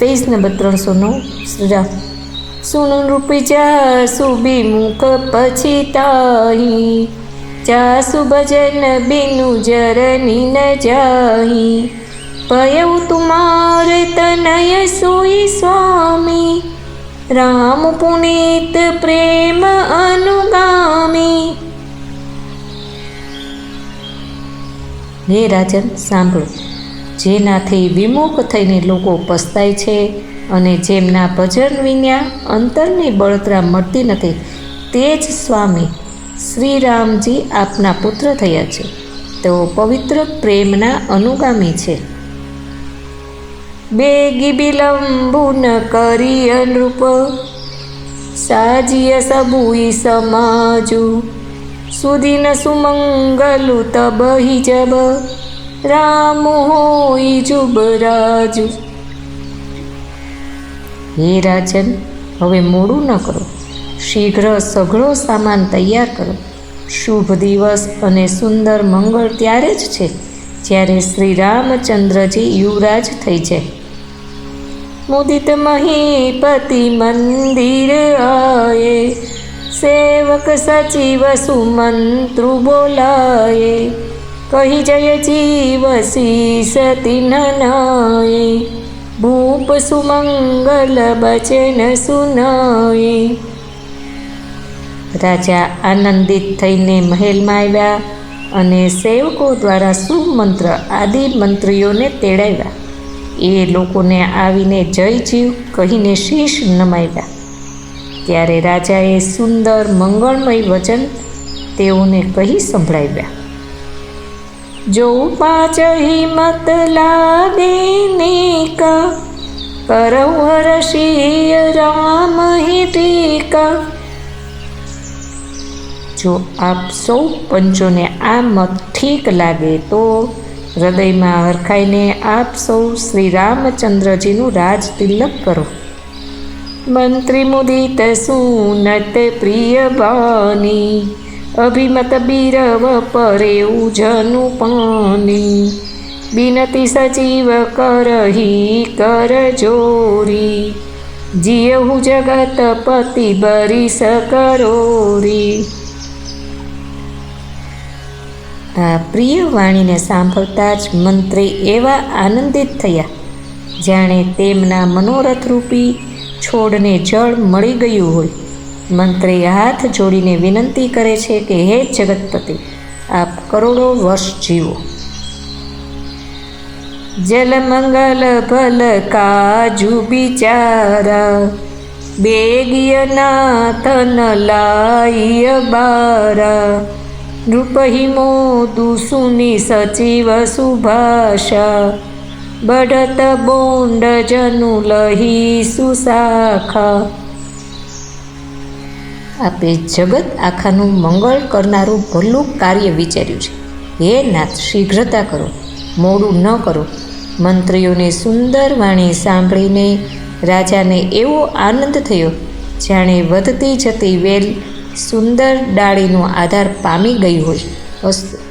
Page number 309 Shriram. सुनु रूपी जासु विमुख पछिताही, जासु भजन बिनु जरनी न जाही। पयऊ तुम्हारे तनय सोई स्वामी, राम पुनीत प्रेम अनुगामी। हे राजन सांभळो, જેનાથી વિમુખ થઈને લોકો પસ્તાય છે અને જેમના ભજન વિના અંતરની બળતરા મળતી નથી, તે જ સ્વામી શ્રીરામજી આપના પુત્ર થયા છે। તેઓ પવિત્ર પ્રેમના અનુગામી છે। બેગી બિલંબુ ન કરી અનૃપ, સાજીય સબુઈ સમાજુ। સુદીન સુમંગલુ તબહી જબ, રામ હોઈ જુબરાજુ। હે રાજન, હવે મોડું ન કરો, શીઘ્ર સઘળો સામાન તૈયાર કરો। શુભ દિવસ અને સુંદર મંગળ ત્યારે જ છે જ્યારે શ્રી રામચંદ્રજી યુવરાજ થઈ જાય। મુદિત મહીપતિ મંદિર આયે, સેવક સચિવ સુમંત્રુ બોલાયે। कही जय जीव शीस तिन्हनाए, भूप सुमंगल बचन सुनाए। राजा आनंदित थईने महलमां आव्या अने सेवको द्वारा सुमंत्र आदि मंत्रीओने तेड़ाव्या। ए लोकोने आवीने जय जीव कहीने शीश नमाव्या। त्यारे राजाए सुंदर मंगलमय वचन तेओने कही संभळाव्या। जो पाँच ही मत लागे नेका, करौ हर्षीय राम ही टीका। जो आप सौ पंचों ने आ मत ठीक लागे तो हृदय में हरखाई ने आप सौ श्री रामचंद्रजीनु राज तिलक करो। मंत्री मुदित सुनत प्रिय बानी, अभिमत बीरव परेऊ जनु पानी। बिनती सजीव करही कर जोरी, जियहु जगत पति बरिस करोरी। आ प्रिय वाणीने सांभळता ज मंत्री एवा आनंदित थया जाणे तेमना मनोरथ रूपी छोड़ने जल मळी गयुं होय। मंत्री हाथ जोड़ीने विनंती करे छे कि हे जगतपति, आप करोड़ों वर्ष जीवो। जल मंगल भल काजू बिचारा, बेगिय नाथन लाइय बारा। नृपहि मोदु सुनी सचिव सुभाषा, बढ़त बोंड जनु लही सुशाखा। आपे जगत आखाનું મંગળ કરનારું ભલું કાર્ય વિચાર્યું છે। હે નાથ, શીઘ્રતા કરો, મોડું ન કરો। મંત્રીઓની સુંદર વાણી સાંભળીને રાજાને એવો આનંદ થયો જાણે વધતી જતી વેલ સુંદર ડાળીનો આધાર પામી ગઈ હોય। અસ્તુ।